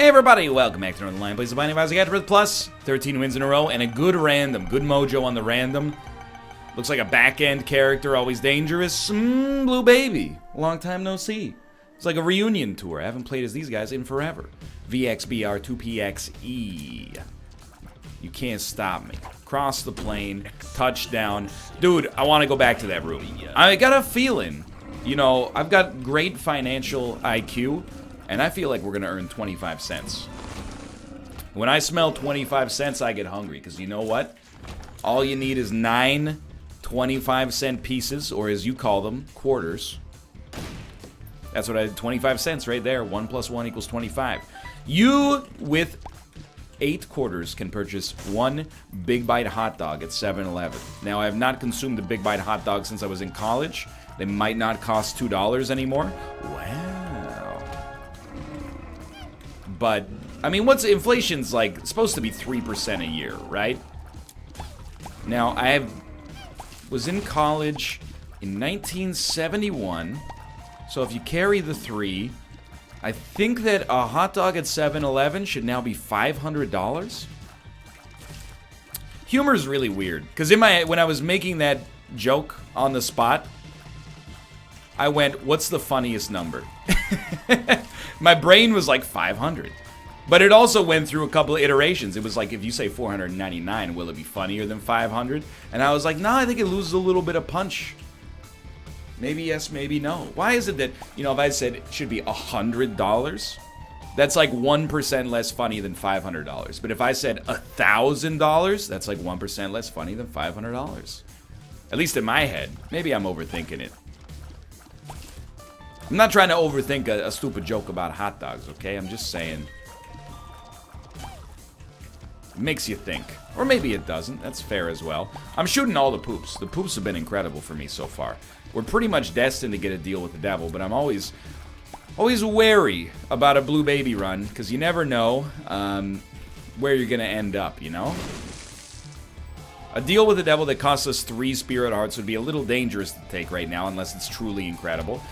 Hey everybody, welcome back to Northernlion. Plays the Finalizing AFTERBIRTH Plus. 13 wins in a row and a good random. Good mojo on the random. Looks like a back-end character, always dangerous. Blue Baby. Long time no see. It's like a reunion tour. I haven't played as these guys in forever. VXBR2PXE. You can't stop me. Cross the plane. Touchdown. Dude, I want to go back to that room. I got a feeling. You know, I've got great financial IQ. And I feel like we're going to earn 25 cents. When I smell 25 cents, I get hungry. Because you know what? All you need is 9 25-cent pieces, or as you call them, quarters. That's what I did, 25 cents right there. 1 plus 1 equals 25. You, with 8 quarters, can purchase 1 Big Bite hot dog at 7-Eleven. Now, I have not consumed a Big Bite hot dog since I was in college. They might not cost $2 anymore. Wow. But, I mean, inflation's like, supposed to be 3% a year, right? Now, was in college in 1971, so if you carry the 3, I think that a hot dog at 7-Eleven should now be $500. Humor is really weird, because when I was making that joke on the spot, I went, what's the funniest number? My brain was like 500. But it also went through a couple of iterations. It was like, if you say 499, will it be funnier than 500? And I was like, no, I think it loses a little bit of punch. Maybe yes, maybe no. Why is it that, you know, if I said it should be $100, that's like 1% less funny than $500. But if I said $1,000, that's like 1% less funny than $500. At least in my head. Maybe I'm overthinking it. I'm not trying to overthink a stupid joke about hot dogs, okay? I'm just saying. It makes you think. Or maybe it doesn't. That's fair as well. I'm shooting all the poops. The poops have been incredible for me so far. We're pretty much destined to get a deal with the devil, but I'm always wary about a Blue Baby run, because you never know where you're going to end up, you know? A deal with the devil that costs us 3 spirit hearts would be a little dangerous to take right now, unless it's truly incredible.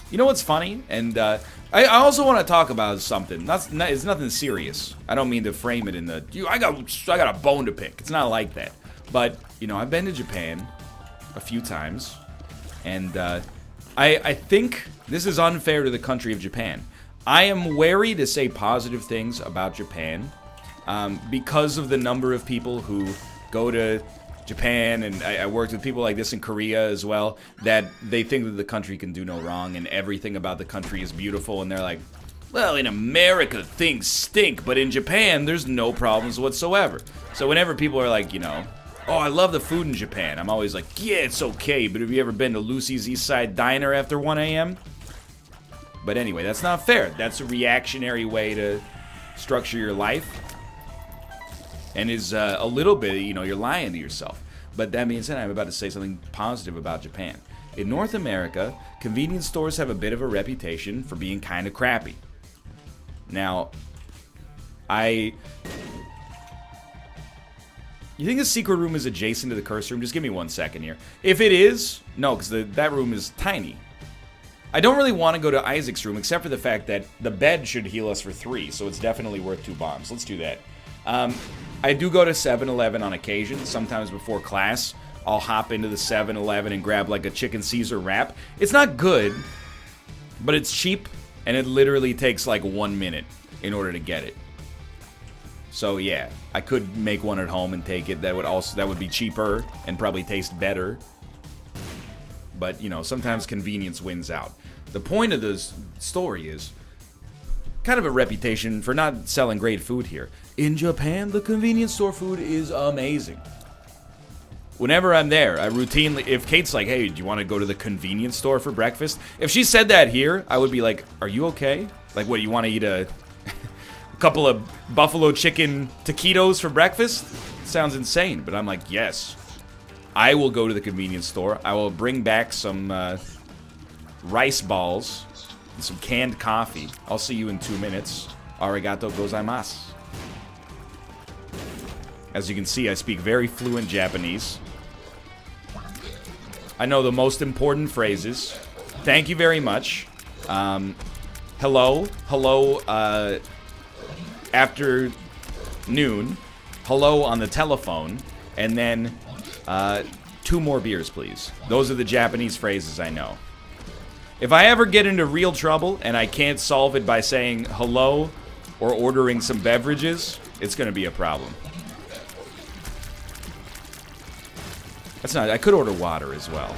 You know what's funny? And I also want to talk about something. It's nothing serious. I don't mean to frame it in the, I got a bone to pick. It's not like that. But, you know, I've been to Japan a few times. And I think this is unfair to the country of Japan. I am wary to say positive things about Japan because of the number of people who go to Japan, and I worked with people like this in Korea as well, that they think that the country can do no wrong and everything about the country is beautiful, and they're like, well, in America things stink, but in Japan there's no problems whatsoever. So whenever people are like, you know, oh, I love the food in Japan, I'm always like, yeah, it's okay, but have you ever been to Lucy's East Side Diner after 1 a.m.? But anyway, that's not fair. That's a reactionary way to structure your life. And is a little bit, you know, you're lying to yourself. But that being said, I'm about to say something positive about Japan. In North America, convenience stores have a bit of a reputation for being kind of crappy. Now, you think the secret room is adjacent to the curse room? Just give me 1 second here. If it is, no, because that room is tiny. I don't really want to go to Isaac's room, except for the fact that the bed should heal us for 3, so it's definitely worth 2 bombs. Let's do that. I do go to 7-Eleven on occasion. Sometimes before class, I'll hop into the 7-Eleven and grab like a chicken Caesar wrap. It's not good, but it's cheap, and it literally takes like 1 minute in order to get it. So yeah, I could make one at home and take it. That would be cheaper and probably taste better. But you know, sometimes convenience wins out. The point of this story is kind of a reputation for not selling great food here. In Japan, the convenience store food is amazing. Whenever I'm there, I routinely, if Kate's like, hey, do you want to go to the convenience store for breakfast? If she said that here, I would be like, are you okay? Like, what, you want to eat a couple of buffalo chicken taquitos for breakfast? Sounds insane, but I'm like, yes. I will go to the convenience store. I will bring back some rice balls and some canned coffee. I'll see you in 2 minutes. Arigato gozaimasu. As you can see, I speak very fluent Japanese. I know the most important phrases. Thank you very much. hello, afternoon, hello on the telephone, and then 2 more beers, please. Those are the Japanese phrases I know. If I ever get into real trouble and I can't solve it by saying hello or ordering some beverages, it's going to be a problem. That's not... I could order water as well.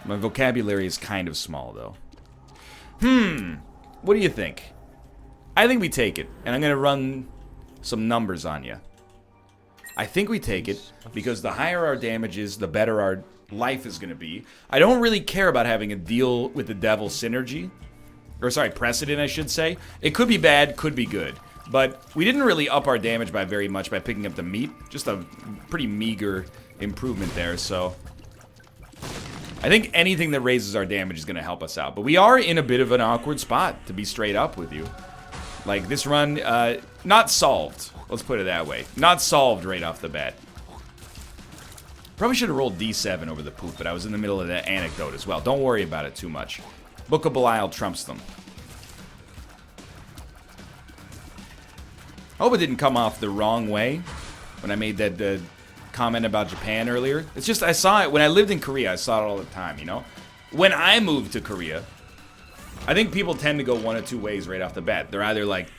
My vocabulary is kind of small, though. What do you think? I think we take it, and I'm going to run some numbers on you. I think we take it because the higher our damage is, the better our life is going to be. I don't really care about having a deal with the devil synergy. Or, sorry, precedent, I should say. It could be bad, could be good. But we didn't really up our damage by very much by picking up the meat. Just a pretty meager improvement there, so... I think anything that raises our damage is going to help us out. But we are in a bit of an awkward spot, to be straight up with you. Like, this run, not solved. Let's put it that way. Not solved right off the bat. Probably should have rolled D7 over the poop, but I was in the middle of that anecdote as well. Don't worry about it too much. Book of Belial trumps them. I hope it didn't come off the wrong way when I made that comment about Japan earlier. It's just, I saw it when I lived in Korea. I saw it all the time, you know? When I moved to Korea, I think people tend to go one of two ways right off the bat. They're either like,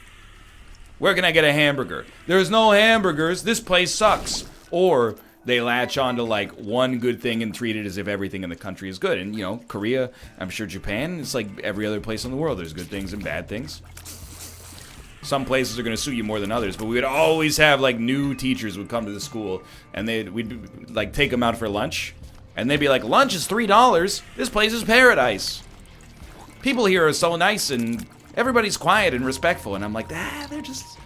where can I get a hamburger? There's no hamburgers. This place sucks. Or they latch on to like one good thing and treat it as if everything in the country is good. And, you know, Korea, I'm sure Japan, it's like every other place in the world. There's good things and bad things. Some places are going to suit you more than others, but we would always have like new teachers would come to the school and we'd like take them out for lunch and they'd be like, lunch is $3. This place is paradise. People here are so nice and everybody's quiet and respectful. And I'm like, they're just,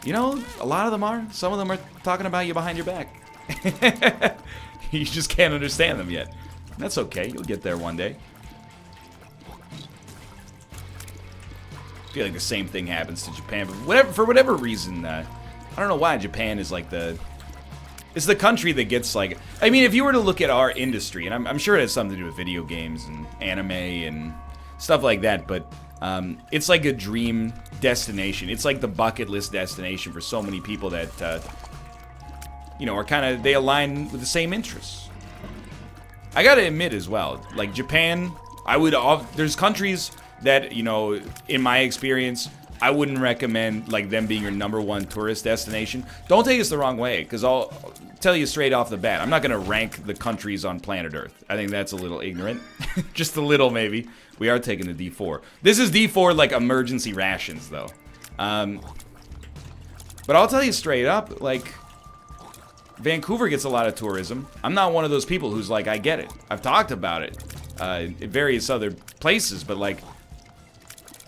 you know, a lot of them are. Some of them are talking about you behind your back. You just can't understand them yet. That's okay. You'll get there one day. I feel like the same thing happens to Japan, but for whatever reason, I don't know why Japan is like it's the country that gets like, I mean, if you were to look at our industry, and I'm sure it has something to do with video games and anime and stuff like that, but it's like a dream destination. It's like the bucket list destination for so many people that, you know, are kind of, they align with the same interests. I gotta admit as well, like Japan, there's countries that, you know, in my experience, I wouldn't recommend, like, them being your #1 tourist destination. Don't take us the wrong way, because I'll tell you straight off the bat, I'm not going to rank the countries on planet Earth. I think that's a little ignorant. Just a little, maybe. We are taking the D4. This is D4, like, emergency rations, though. But I'll tell you straight up, like, Vancouver gets a lot of tourism. I'm not one of those people who's like, I get it. I've talked about it in various other places, but, like,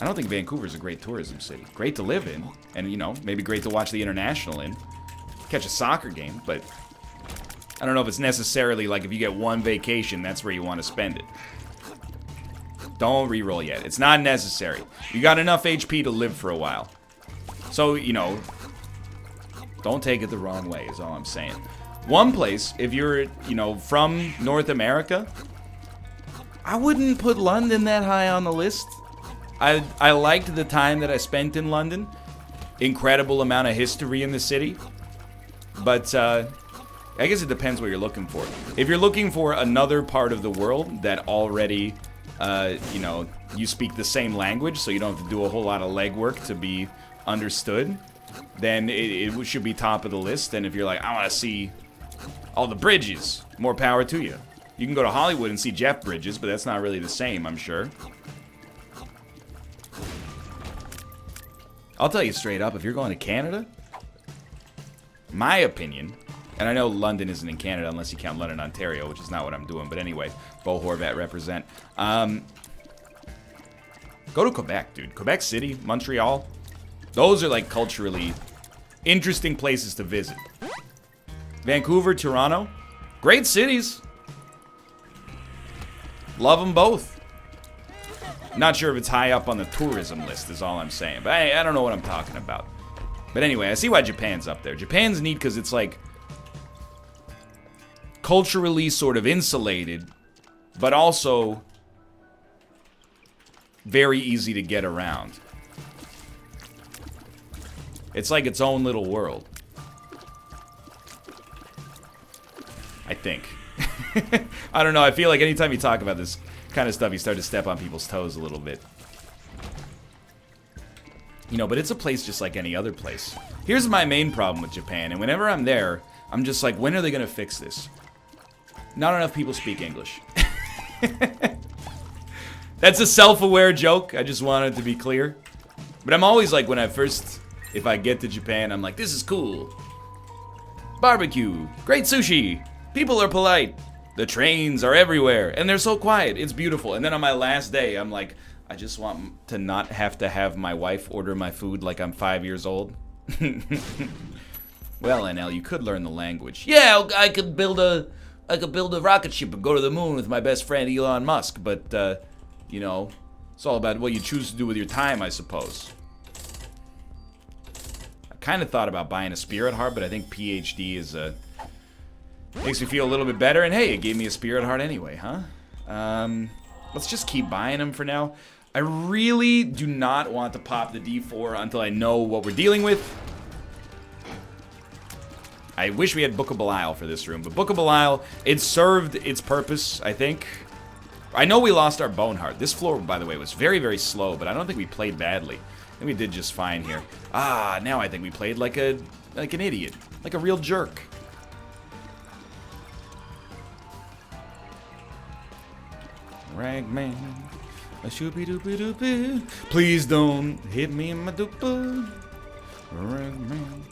I don't think Vancouver's a great tourism city. Great to live in, and, you know, maybe great to watch the International in. Catch a soccer game, but I don't know if it's necessarily like if you get one vacation, that's where you want to spend it. Don't reroll yet. It's not necessary. You got enough HP to live for a while. So, you know, don't take it the wrong way is all I'm saying. One place, if you're, you know, from North America, I wouldn't put London that high on the list. I liked the time that I spent in London. Incredible amount of history in the city. But, I guess it depends what you're looking for. If you're looking for another part of the world that already, you know, you speak the same language, so you don't have to do a whole lot of legwork to be understood, then it should be top of the list. And if you're like, I want to see all the bridges, more power to you. You can go to Hollywood and see Jeff Bridges, but that's not really the same, I'm sure. I'll tell you straight up, if you're going to Canada, my opinion, and I know London isn't in Canada unless you count London, Ontario, which is not what I'm doing, but anyway, Bo Horvat represent. Go to Quebec, dude. Quebec City, Montreal, those are like culturally interesting places to visit. Vancouver, Toronto, great cities. Love them both. Not sure if it's high up on the tourism list is all I'm saying. But I don't know what I'm talking about. But anyway, I see why Japan's up there. Japan's neat because it's like culturally sort of insulated, but also very easy to get around. It's like its own little world. I think. I don't know, I feel like anytime you talk about this kind of stuff, you start to step on people's toes a little bit. You know, but it's a place just like any other place. Here's my main problem with Japan, and whenever I'm there, I'm just like, when are they gonna fix this? Not enough people speak English. That's a self-aware joke, I just wanted to be clear. But I'm always like, if I get to Japan, I'm like, this is cool. Barbecue, great sushi, people are polite, the trains are everywhere, and they're so quiet, it's beautiful. And then on my last day, I'm like, I just want to not have to have my wife order my food like I'm 5 years old. Well, NL, you could learn the language. Yeah, I could build a rocket ship and go to the moon with my best friend Elon Musk, but you know, it's all about what you choose to do with your time, I suppose. I kind of thought about buying a spirit heart, but I think PhD is makes me feel a little bit better, and hey, it gave me a spirit heart anyway, huh? Let's just keep buying them for now. I really do not want to pop the D4 until I know what we're dealing with. I wish we had Book of Belial for this room, but Book of Belial, it served its purpose, I think. I know we lost our Bone Heart. This floor, by the way, was very, very slow, but I don't think we played badly. I think we did just fine here. Ah, now I think we played like an idiot, like a real jerk. Ragman, a shoopy doopy doopy. Please don't hit me in my doopa. Ragman.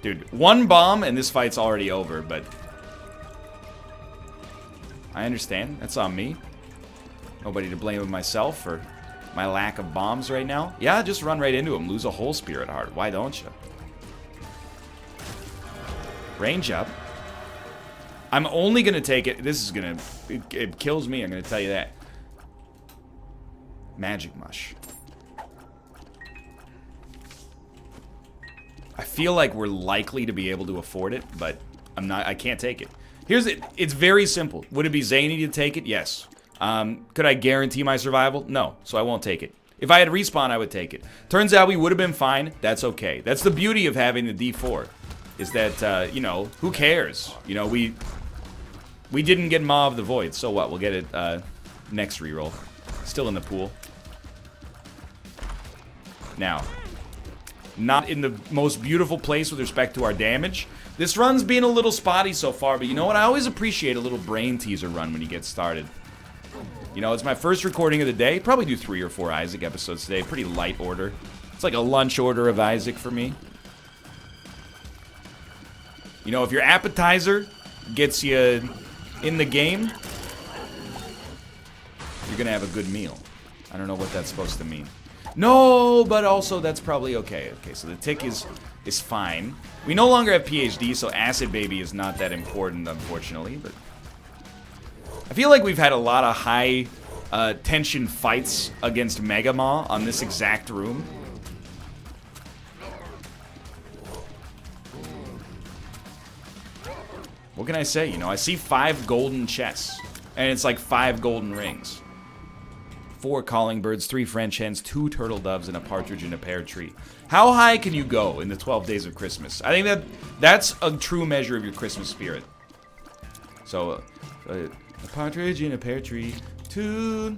Dude, one bomb and this fight's already over, but I understand. That's on me. Nobody to blame but myself for my lack of bombs right now. Yeah, just run right into him. Lose a whole spirit heart. Why don't you? Range up. I'm only going to take it. This is going to... It kills me, I'm going to tell you that. Magic Mush. I feel like we're likely to be able to afford it, but I can't take it. Here's it. It's very simple. Would it be zany to take it? Yes. Could I guarantee my survival? No, so I won't take it. If I had respawn, I would take it. Turns out we would have been fine. That's okay. That's the beauty of having the D4. Is that, you know, who cares? You know, we didn't get Maw of the Void, so what? We'll get it next reroll. Still in the pool. Now, not in the most beautiful place with respect to our damage. This run's being a little spotty so far, but you know what? I always appreciate a little brain teaser run when you get started. You know, it's my first recording of the day. Probably do 3 or 4 Isaac episodes today. Pretty light order. It's like a lunch order of Isaac for me. You know, if your appetizer gets you in the game, you're gonna have a good meal. I don't know what that's supposed to mean. No, but also that's probably okay. Okay, so the tick is fine. We no longer have PhD, so Acid Baby is not that important, unfortunately, but I feel like we've had a lot of high tension fights against Mega Maw on this exact room. What can I say? You know, I see 5 golden chests, and it's like 5 golden rings. 4 calling birds, 3 French hens, 2 turtle doves, and a partridge in a pear tree. How high can you go in the 12 days of Christmas? I think that's a true measure of your Christmas spirit. So, a partridge in a pear tree, 2...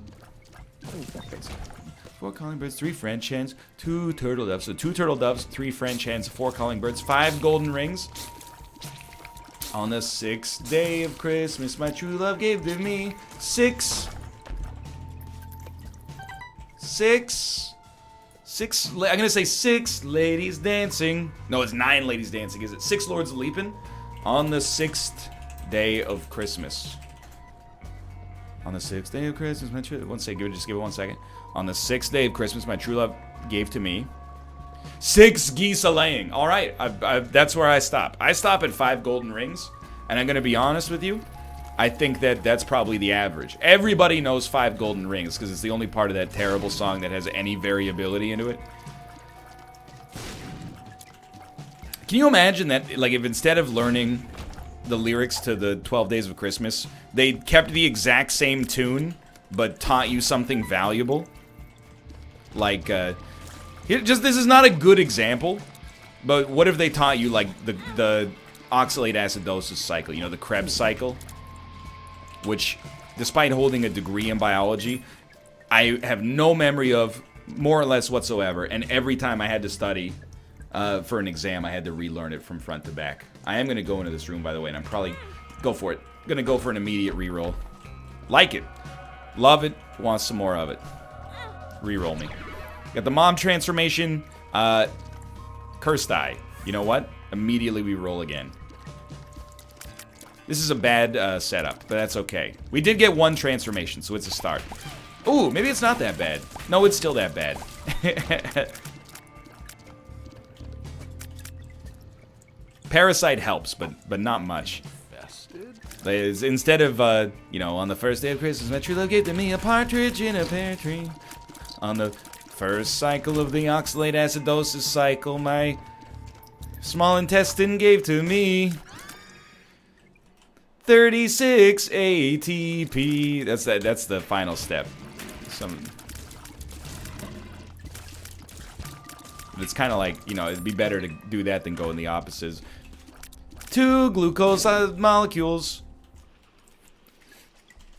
4 calling birds, 3 French hens, 2 turtle doves. So 2 turtle doves, 3 French hens, 4 calling birds, 5 golden rings. On the 6th day of Christmas, my true love gave to me 6. I'm gonna say 6 ladies dancing. No, it's 9 ladies dancing, is it? 6 lords leaping on the 6th day of Christmas. On the 6th day of Christmas, my true... Just give it 1 second. On the 6th day of Christmas, my true love gave to me 6 geese a-laying. All right, that's where I stop. I stop at 5 golden rings, and I'm gonna be honest with you. I think that's probably the average. Everybody knows 5 golden rings because it's the only part of that terrible song that has any variability into it. Can you imagine that, like, if instead of learning the lyrics to the 12 Days of Christmas, they kept the exact same tune, but taught you something valuable. Like, this is not a good example, but what if they taught you, like, the oxalate acidosis cycle, you know, the Krebs cycle? Which, despite holding a degree in biology, I have no memory of, more or less whatsoever, and every time I had to study for an exam, I had to relearn it from front to back. I am going to go into this room, by the way, and I'm probably... Go for it. I'm going to go for an immediate reroll. Like it. Love it. Want some more of it. Reroll me. Got the mom transformation. Cursed eye. You know what? Immediately we roll again. This is a bad setup, but that's okay. We did get one transformation, so it's a start. Ooh, maybe it's not that bad. No, it's still that bad. Parasite helps, but not much. Instead of, you know, on the first day of Christmas, my true love gave to me a partridge in a pear tree. On the first cycle of the oxalate acidosis cycle, my small intestine gave to me 36 ATP. That's the final step. It's kind of like, you know, it'd be better to do that than go in the opposites. 2 glucose molecules.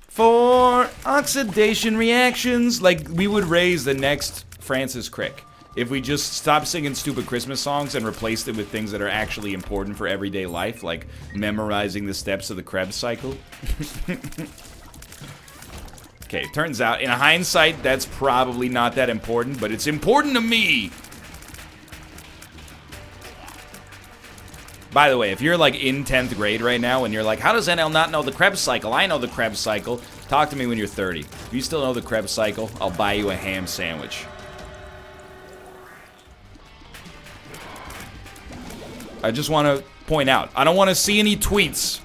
4 oxidation reactions. Like, we would raise the next Francis Crick if we just stopped singing stupid Christmas songs and replaced it with things that are actually important for everyday life, like memorizing the steps of the Krebs cycle. Okay, turns out, in hindsight, that's probably not that important, but it's important to me. By the way, if you're like in 10th grade right now and you're like, how does NL not know the Krebs cycle? I know the Krebs cycle. Talk to me when you're 30. If you still know the Krebs cycle, I'll buy you a ham sandwich. I just want to point out, I don't want to see any tweets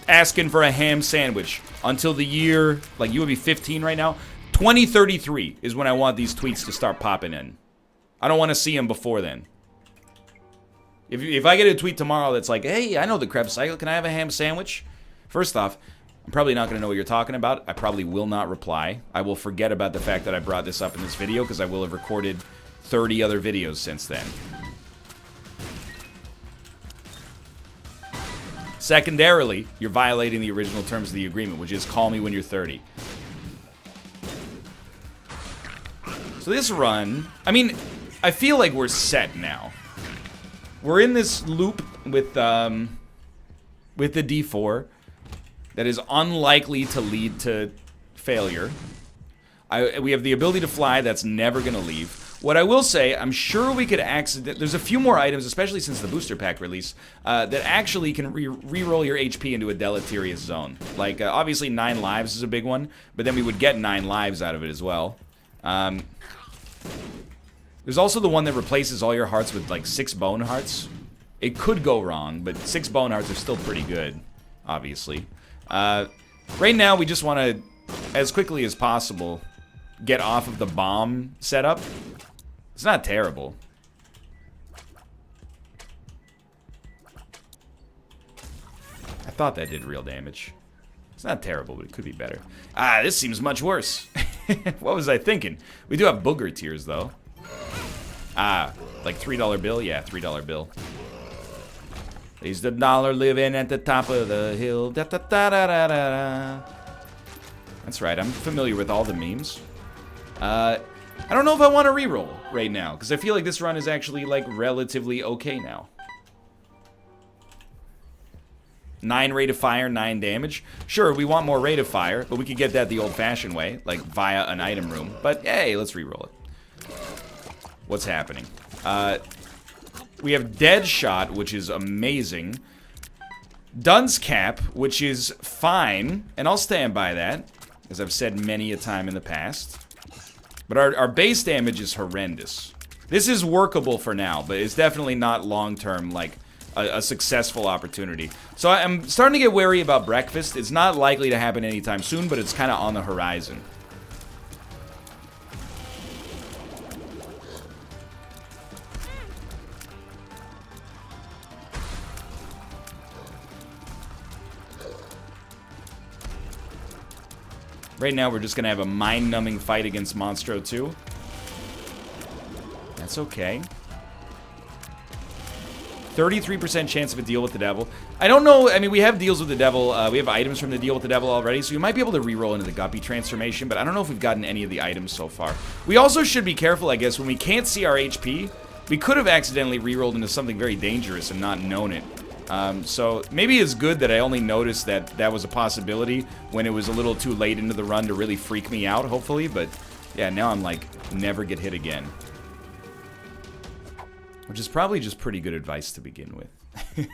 asking for a ham sandwich until the year, like you would be 15 right now. 2033 is when I want these tweets to start popping in. I don't want to see them before then. If I get a tweet tomorrow that's like, hey, I know the Krebs cycle, can I have a ham sandwich? First off, I'm probably not going to know what you're talking about. I probably will not reply. I will forget about the fact that I brought this up in this video because I will have recorded 30 other videos since then. Secondarily, you're violating the original terms of the agreement, which is call me when you're 30. So this run, I mean, I feel like we're set now. We're in this loop with the D4 that is unlikely to lead to failure. We have the ability to fly that's never going to leave. What I will say, I'm sure we could there's a few more items, especially since the booster pack release, that actually can re-roll your HP into a deleterious zone. Like, obviously 9 lives is a big one, but then we would get 9 lives out of it as well. There's also the one that replaces all your hearts with, like, 6 bone hearts. It could go wrong, but 6 bone hearts are still pretty good, obviously. Right now, we just want to, as quickly as possible, get off of the bomb setup. It's not terrible. I thought that did real damage. It's not terrible, but it could be better. Ah, this seems much worse. What was I thinking? We do have Booger tiers, though. Ah, like $3 bill? Yeah, $3 bill. He's the dollar living at the top of the hill. Da, da, da, da, da, da. That's right, I'm familiar with all the memes. I don't know if I want to reroll right now, because I feel like this run is actually, like, relatively okay now. 9 rate of fire, 9 damage. Sure, we want more rate of fire, but we could get that the old-fashioned way, like via an item room. But, hey, let's reroll it. What's happening? We have Dead Shot, which is amazing. Dunce Cap, which is fine, and I'll stand by that, as I've said many a time in the past. But our base damage is horrendous. This is workable for now, but it's definitely not long-term, like, a successful opportunity. So I'm starting to get wary about Breakfast. It's not likely to happen anytime soon, but it's kind of on the horizon. Right now, we're just going to have a mind-numbing fight against Monstro 2. That's okay. 33% chance of a deal with the devil. I don't know. I mean, we have deals with the devil. We have items from the deal with the devil already, so we might be able to reroll into the Guppy transformation, but I don't know if we've gotten any of the items so far. We also should be careful, I guess, when we can't see our HP. We could have accidentally rerolled into something very dangerous and not known it. So maybe it's good that I only noticed that that was a possibility when it was a little too late into the run to really freak me out, hopefully. But yeah, now I'm like, never get hit again. Which is probably just pretty good advice to begin with.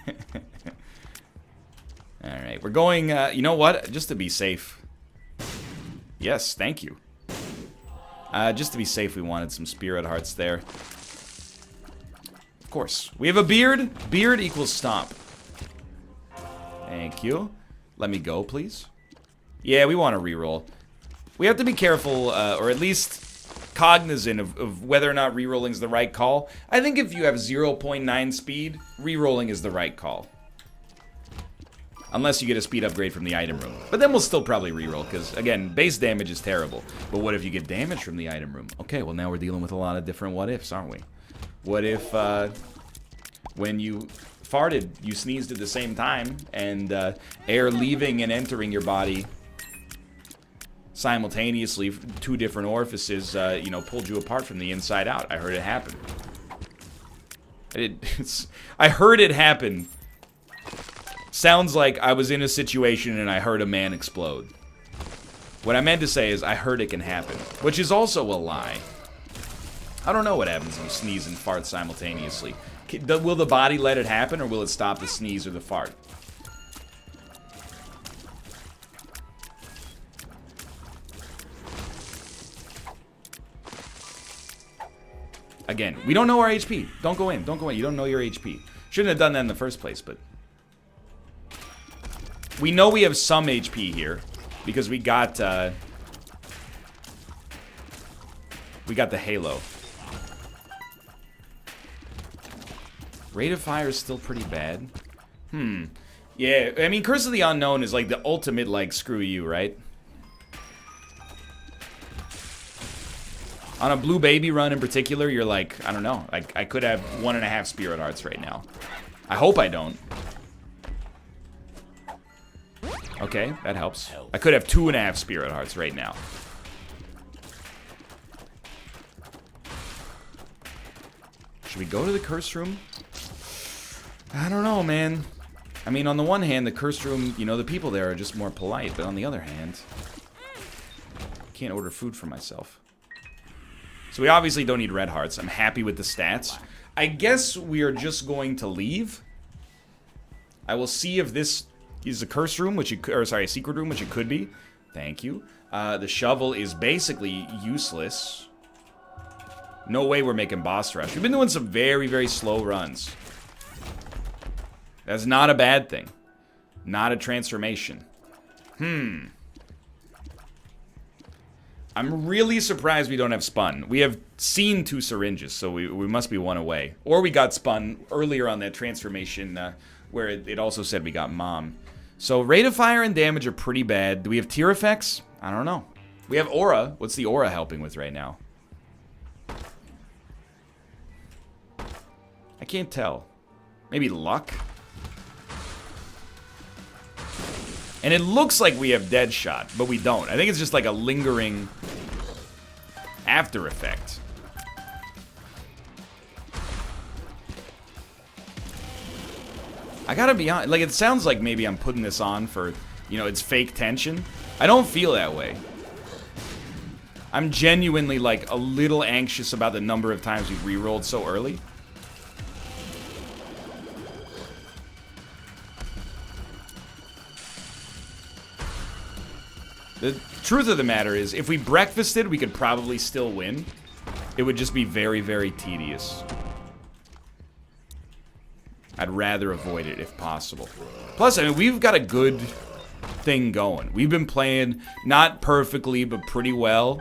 Alright, we're going, you know what? Just to be safe. Yes, thank you. Just to be safe, we wanted some Spirit Hearts there. Of course. We have a beard. Beard equals stomp. Thank you. Let me go, please. Yeah, we want to reroll. We have to be careful, or at least cognizant of whether or not rerolling is the right call. I think if you have 0.9 speed, rerolling is the right call. Unless you get a speed upgrade from the item room. But then we'll still probably reroll, because, again, base damage is terrible. But what if you get damage from the item room? Okay, well now we're dealing with a lot of different what-ifs, aren't we? What if, when you farted, you sneezed at the same time, and air leaving and entering your body simultaneously, two different orifices, you know, pulled you apart from the inside out. I heard it happen. I heard it happen. Sounds like I was in a situation and I heard a man explode. What I meant to say is I heard it can happen, which is also a lie. I don't know what happens when you sneeze and fart simultaneously. Will the body let it happen, or will it stop the sneeze or the fart? Again, we don't know our HP. Don't go in. Don't go in. You don't know your HP. Shouldn't have done that in the first place, but... we know we have some HP here, because we got the Halo. Rate of fire is still pretty bad. Yeah, I mean, Curse of the Unknown is like the ultimate, like, screw you, right? On a Blue Baby run in particular, you're like, I don't know. I could have 1.5 Spirit Hearts right now. I hope I don't. Okay, that helps. I could have 2.5 Spirit Hearts right now. Should we go to the Curse Room? I don't know, man. I mean, on the one hand, the Curse Room, you know, the people there are just more polite. But on the other hand, I can't order food for myself. So we obviously don't need red hearts. I'm happy with the stats. I guess we are just going to leave. I will see if this is a Curse Room, which it could, or sorry, a Secret Room, which it could be. Thank you. The shovel is basically useless. No way we're making boss rush. We've been doing some very, very slow runs. That's not a bad thing. Not a transformation. I'm really surprised we don't have spun. We have seen 2 syringes, so we must be 1 away. Or we got spun earlier on that transformation where it also said we got mom. So rate of fire and damage are pretty bad. Do we have tear effects? I don't know. We have aura. What's the aura helping with right now? I can't tell. Maybe luck? And it looks like we have dead shot, but we don't. I think it's just like a lingering after effect. I gotta be honest, like, it sounds like maybe I'm putting this on for, you know, it's fake tension. I don't feel that way. I'm genuinely, like, a little anxious about the number of times we've rerolled so early. The truth of the matter is, if we breakfasted, we could probably still win. It would just be very, very tedious. I'd rather avoid it if possible. Plus, I mean, we've got a good thing going. We've been playing, not perfectly, but pretty well.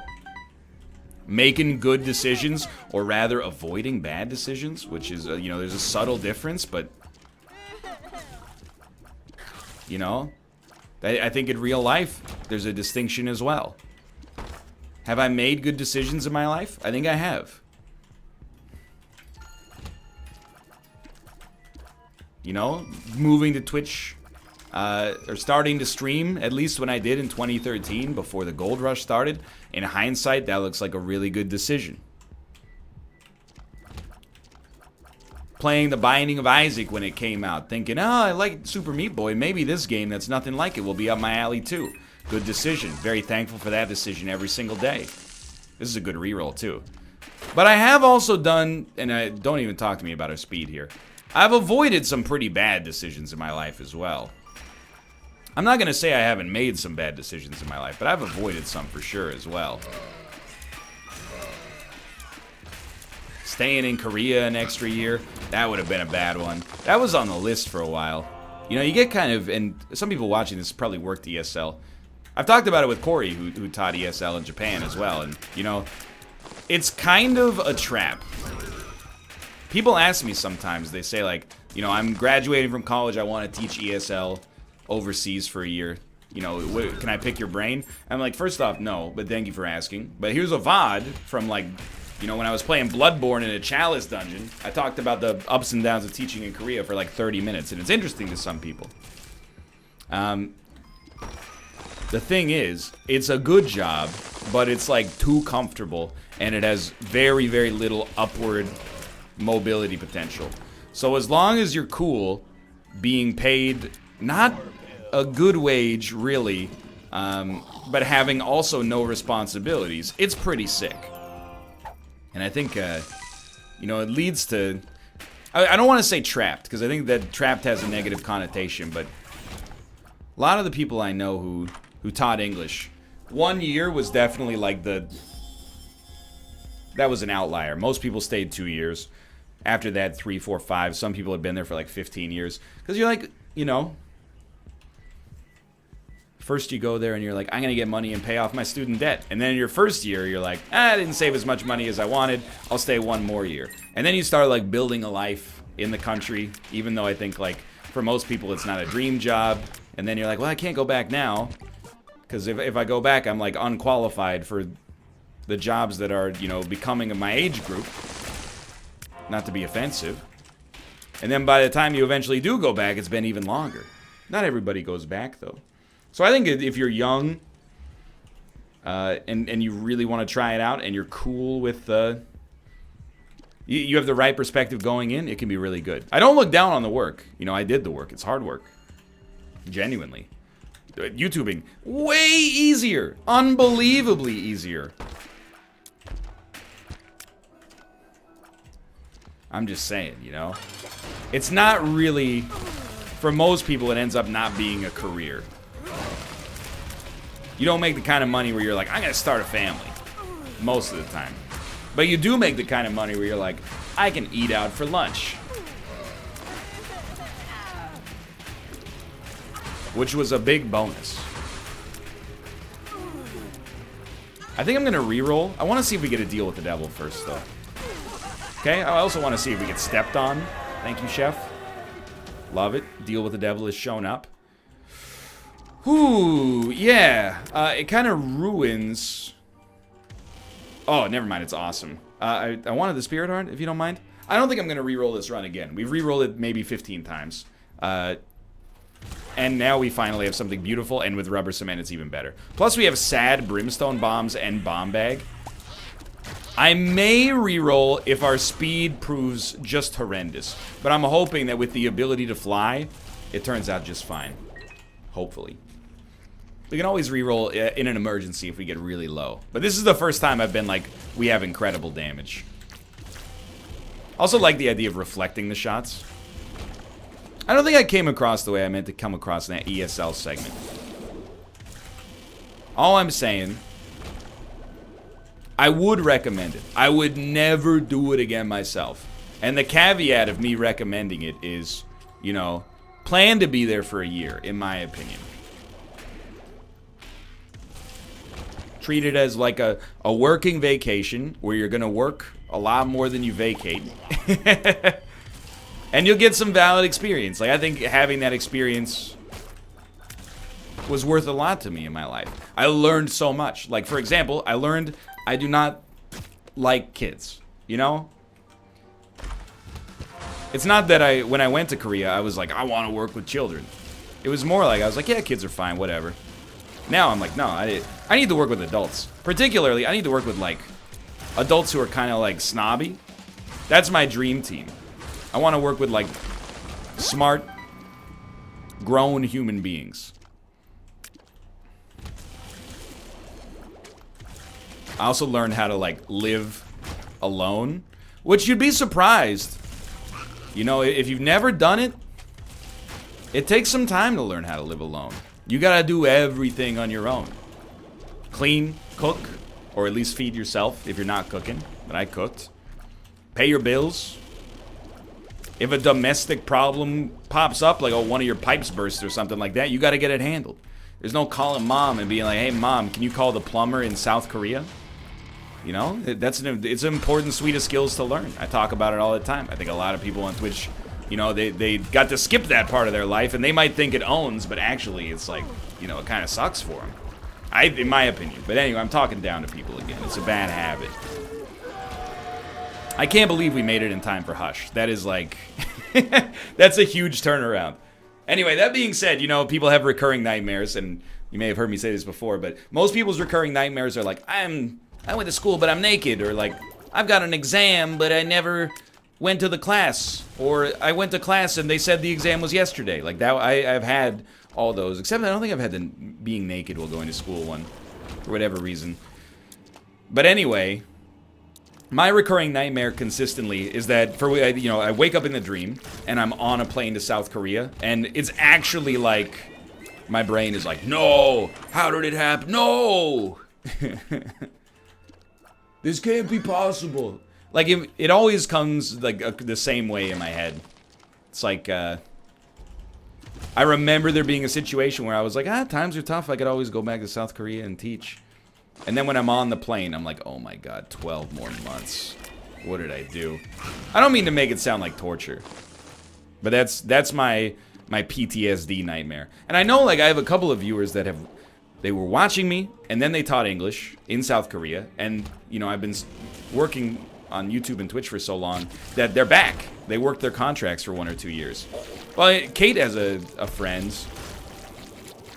Making good decisions, or rather avoiding bad decisions, which is, you know, there's a subtle difference, but... you know? I think in real life, there's a distinction as well. Have I made good decisions in my life? I think I have. You know, moving to Twitch, or starting to stream, at least when I did in 2013, before the gold rush started. In hindsight, that looks like a really good decision. Playing The Binding of Isaac when it came out, thinking, oh, I like Super Meat Boy, maybe this game that's nothing like it will be up my alley too. Good decision. Very thankful for that decision every single day. This is a good reroll too. But I have also done, and don't even talk to me about our speed here, I've avoided some pretty bad decisions in my life as well. I'm not going to say I haven't made some bad decisions in my life, but I've avoided some for sure as well. Staying in Korea an extra year, that would have been a bad one. That was on the list for a while. You know, you get kind of, and some people watching this probably worked ESL. I've talked about it with Corey, who taught ESL in Japan as well, and, you know, it's kind of a trap. People ask me sometimes, they say like, you know, I'm graduating from college, I want to teach ESL overseas for a year. You know, can I pick your brain? I'm like, first off, no, but thank you for asking. But here's a VOD from like, you know, when I was playing Bloodborne in a Chalice dungeon, I talked about the ups and downs of teaching in Korea for like 30 minutes, and it's interesting to some people. The thing is, it's a good job, but it's like too comfortable, and it has very, very little upward mobility potential. So as long as you're cool being paid not a good wage really, but having also no responsibilities, it's pretty sick. And I think you know, it leads to, I don't want to say trapped, because I think that trapped has a negative connotation, but a lot of the people I know who taught English, 1 year was definitely like that was an outlier. Most people stayed 2 years. After that, 3, 4, 5. Some people had been there for like 15 years. Because you're like, you know, first you go there and you're like, I'm going to get money and pay off my student debt. And then in your first year, you're like, I didn't save as much money as I wanted. I'll stay 1 more year. And then you start like building a life in the country, even though I think like for most people it's not a dream job. And then you're like, well, I can't go back now. Because if I go back, I'm like unqualified for the jobs that are, you know, becoming of my age group. Not to be offensive. And then by the time you eventually do go back, it's been even longer. Not everybody goes back, though. So I think if you're young, and you really want to try it out, and you're cool with you have the right perspective going in, it can be really good. I don't look down on the work. You know, I did the work. It's hard work. Genuinely. YouTubing, way easier. Unbelievably easier. I'm just saying, you know? It's not really, for most people, it ends up not being a career. You don't make the kind of money where you're like, I'm gonna start a family. Most of the time. But you do make the kind of money where you're like, I can eat out for lunch. Which was a big bonus. I think I'm gonna reroll. I want to see if we get a deal with the devil first, though. Okay, I also want to see if we get stepped on. Thank you, chef. Love it. Deal with the devil has shown up. Whew, yeah. It kind of ruins... Oh, never mind, it's awesome. I wanted the Spirit Heart, if you don't mind. I don't think I'm going to re-roll this run again. We've re-rolled it maybe 15 times. And now we finally have something beautiful, and with rubber cement it's even better. Plus we have sad brimstone bombs and bomb bag. I may re-roll if our speed proves just horrendous. But I'm hoping that with the ability to fly, it turns out just fine. Hopefully. We can always re-roll in an emergency if we get really low. But this is the first time I've been like, we have incredible damage. Also like the idea of reflecting the shots. I don't think I came across the way I meant to come across in that ESL segment. All I'm saying, I would recommend it. I would never do it again myself. And the caveat of me recommending it is, you know, plan to be there for a year, in my opinion. Treat it as like a working vacation where you're going to work a lot more than you vacate. And you'll get some valid experience. Like, I think having that experience was worth a lot to me in my life. I learned so much. Like, for example, I learned I do not like kids, you know? It's not that when I went to Korea, I was like, I want to work with children. It was more like, I was like, yeah, kids are fine, whatever. Now I'm like, no, I need to work with adults. Particularly, I need to work with, like, adults who are kind of, like, snobby. That's my dream team. I want to work with, like, smart, grown human beings. I also learned how to, like, live alone, which you'd be surprised. You know, if you've never done it, it takes some time to learn how to live alone. You gotta do everything on your own. Clean, cook, or at least feed yourself if you're not cooking, but I cooked. Pay your bills. If a domestic problem pops up, like, oh, one of your pipes burst or something like that, you gotta get it handled. There's no calling mom and being like, hey, mom, can you call the plumber in South Korea? You know, it's an important suite of skills to learn. I talk about it all the time. I think a lot of people on Twitch, you know, they got to skip that part of their life, and they might think it owns, but actually it's like, you know, it kind of sucks for them. In my opinion. But anyway, I'm talking down to people again. It's a bad habit. I can't believe we made it in time for Hush. That is like, that's a huge turnaround. Anyway, that being said, you know, people have recurring nightmares, and you may have heard me say this before, but most people's recurring nightmares are like, I went to school, but I'm naked, or like, I've got an exam, but I never went to the class, or I went to class and they said the exam was yesterday. Like that, I've had all those, except I don't think I've had the being naked while going to school one, for whatever reason. But anyway, my recurring nightmare consistently is that you know, I wake up in the dream and I'm on a plane to South Korea, and it's actually like my brain is like, no, how did it happen? No. This can't be possible. Like, it always comes, like, the same way in my head. It's like, I remember there being a situation where I was like, times are tough. I could always go back to South Korea and teach. And then when I'm on the plane, I'm like, oh my god, 12 more months. What did I do? I don't mean to make it sound like torture. But that's my PTSD nightmare. And I know, like, I have a couple of viewers that they were watching me, and then they taught English in South Korea. And, you know, I've been working on YouTube and Twitch for so long that they're back. They worked their contracts for 1 or 2 years. Well, Kate has a friend.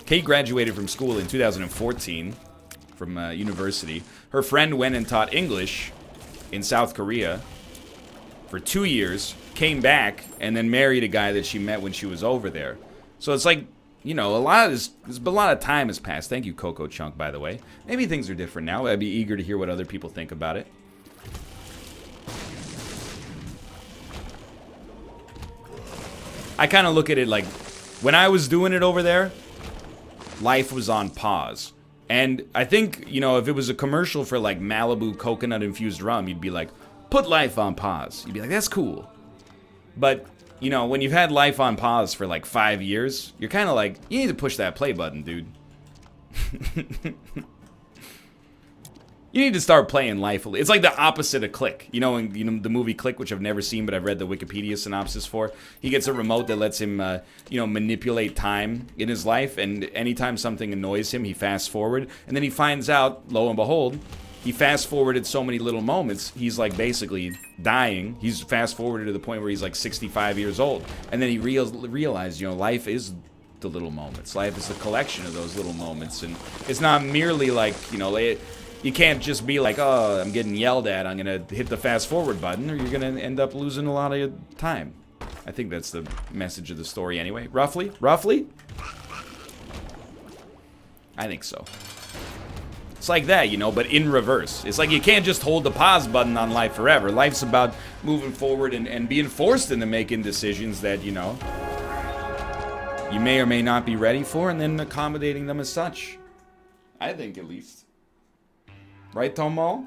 Kate graduated from school in 2014 from university. Her friend went and taught English in South Korea for 2 years, came back, and then married a guy that she met when she was over there. So it's like, you know, a lot of time has passed. Thank you, Coco Chunk, by the way. Maybe things are different now. I'd be eager to hear what other people think about it. I kind of look at it like, when I was doing it over there, life was on pause. And I think, you know, if it was a commercial for, like, Malibu coconut-infused rum, you'd be like, put life on pause. You'd be like, that's cool. But, you know, when you've had life on pause for, like, 5 years, you're kind of like, you need to push that play button, dude. You need to start playing life. It's like the opposite of Click. You know, in the movie Click, which I've never seen, but I've read the Wikipedia synopsis for. He gets a remote that lets him, you know, manipulate time in his life. And anytime something annoys him, he fast forward. And then he finds out, lo and behold, he fast forwarded so many little moments. He's like basically dying. He's fast forwarded to the point where he's like 65 years old. And then he realized, you know, life is the little moments. Life is the collection of those little moments. And it's not merely like, you know, you can't just be like, oh, I'm getting yelled at, I'm going to hit the fast forward button, or you're going to end up losing a lot of time. I think that's the message of the story anyway. Roughly? Roughly? I think so. It's like that, you know, but in reverse. It's like you can't just hold the pause button on life forever. Life's about moving forward and being forced into making decisions that, you know, you may or may not be ready for, and then accommodating them as such. I think, at least. Right, Tomo?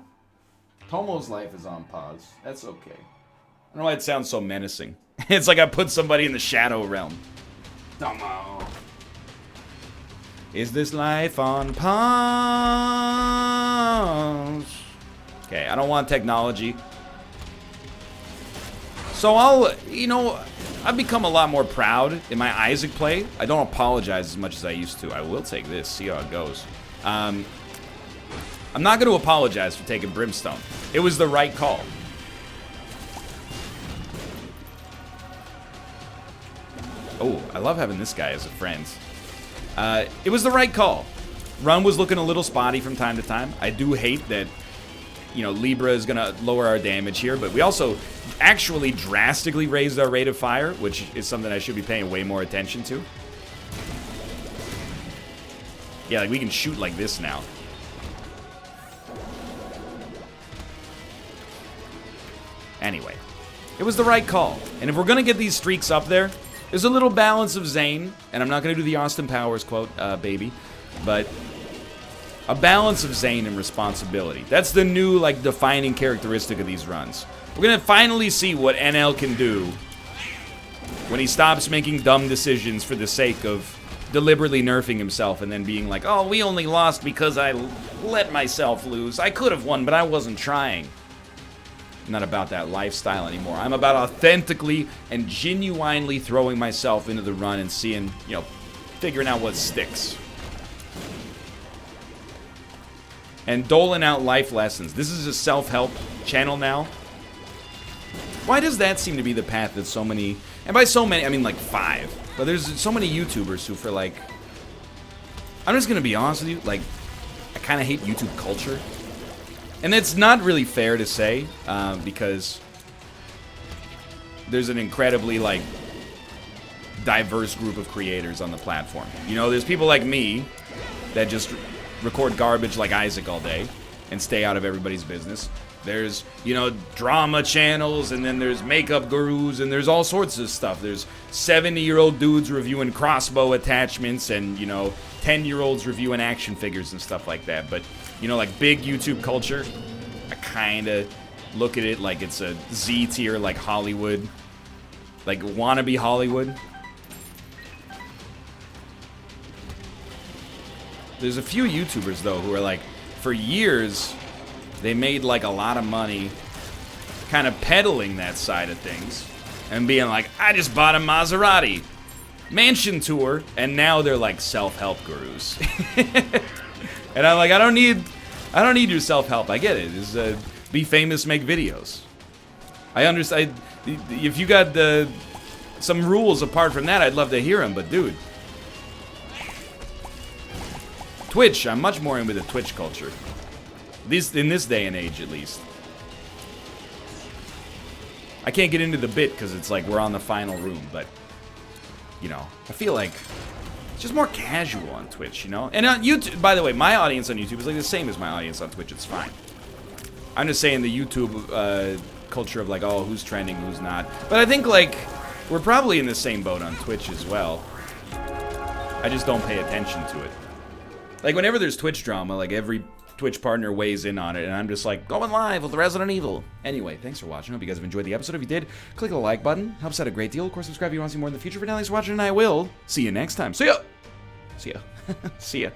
Tomo's life is on pause. That's okay. I don't know why it sounds so menacing. It's like I put somebody in the shadow realm. Tomo. Is this life on pause? Okay, I don't want technology. So I've become a lot more proud in my Isaac play. I don't apologize as much as I used to. I will take this, see how it goes. I'm not going to apologize for taking Brimstone. It was the right call. Oh, I love having this guy as a friend. It was the right call. Run was looking a little spotty from time to time. I do hate that, you know, Libra is going to lower our damage here, but we also actually drastically raised our rate of fire, which is something I should be paying way more attention to. Yeah, like we can shoot like this now. Anyway, it was the right call. And if we're going to get these streaks up there, there's a little balance of Zane, and I'm not going to do the Austin Powers quote, baby, but a balance of Zane and responsibility. That's the new, like, defining characteristic of these runs. We're going to finally see what NL can do when he stops making dumb decisions for the sake of deliberately nerfing himself and then being like, oh, we only lost because I let myself lose. I could have won, but I wasn't trying. I'm not about that lifestyle anymore. I'm about authentically and genuinely throwing myself into the run and seeing, you know, figuring out what sticks. And doling out life lessons. This is a self-help channel now. Why does that seem to be the path that so many, and by so many, I mean like 5, but there's so many YouTubers who for like, I'm just going to be honest with you, like, I kind of hate YouTube culture. And it's not really fair to say, because there's an incredibly, like, diverse group of creators on the platform. You know, there's people like me that just record garbage like Isaac all day and stay out of everybody's business. There's, you know, drama channels, and then there's makeup gurus, and there's all sorts of stuff. There's 70-year-old dudes reviewing crossbow attachments, and, you know, 10-year-olds reviewing action figures and stuff like that. But, you know, like big YouTube culture, I kind of look at it like it's a Z tier, like Hollywood, like wannabe Hollywood. There's a few YouTubers, though, who are like, for years, they made like a lot of money kind of peddling that side of things and being like, I just bought a Maserati mansion tour, and now they're like self-help gurus. And I'm like, I don't need your self-help. I get it. It's be famous, make videos. I understand. If you got some rules apart from that, I'd love to hear them. But dude, Twitch, I'm much more into the Twitch culture. In this day and age, at least. I can't get into the bit because it's like we're on the final room, but you know, I feel like it's just more casual on Twitch, you know? And on YouTube, by the way, my audience on YouTube is like the same as my audience on Twitch. It's fine. I'm just saying the YouTube culture of like, oh, who's trending, who's not. But I think like we're probably in the same boat on Twitch as well. I just don't pay attention to it. Like whenever there's Twitch drama, like every Twitch partner weighs in on it, and I'm just like, going live with Resident Evil. Anyway, thanks for watching. Hope you guys have enjoyed the episode. If you did, click the like button. Helps out a great deal. Of course, subscribe if you want to see more in the future. For now, thanks for watching, and I will see you next time. See ya! See ya. See ya.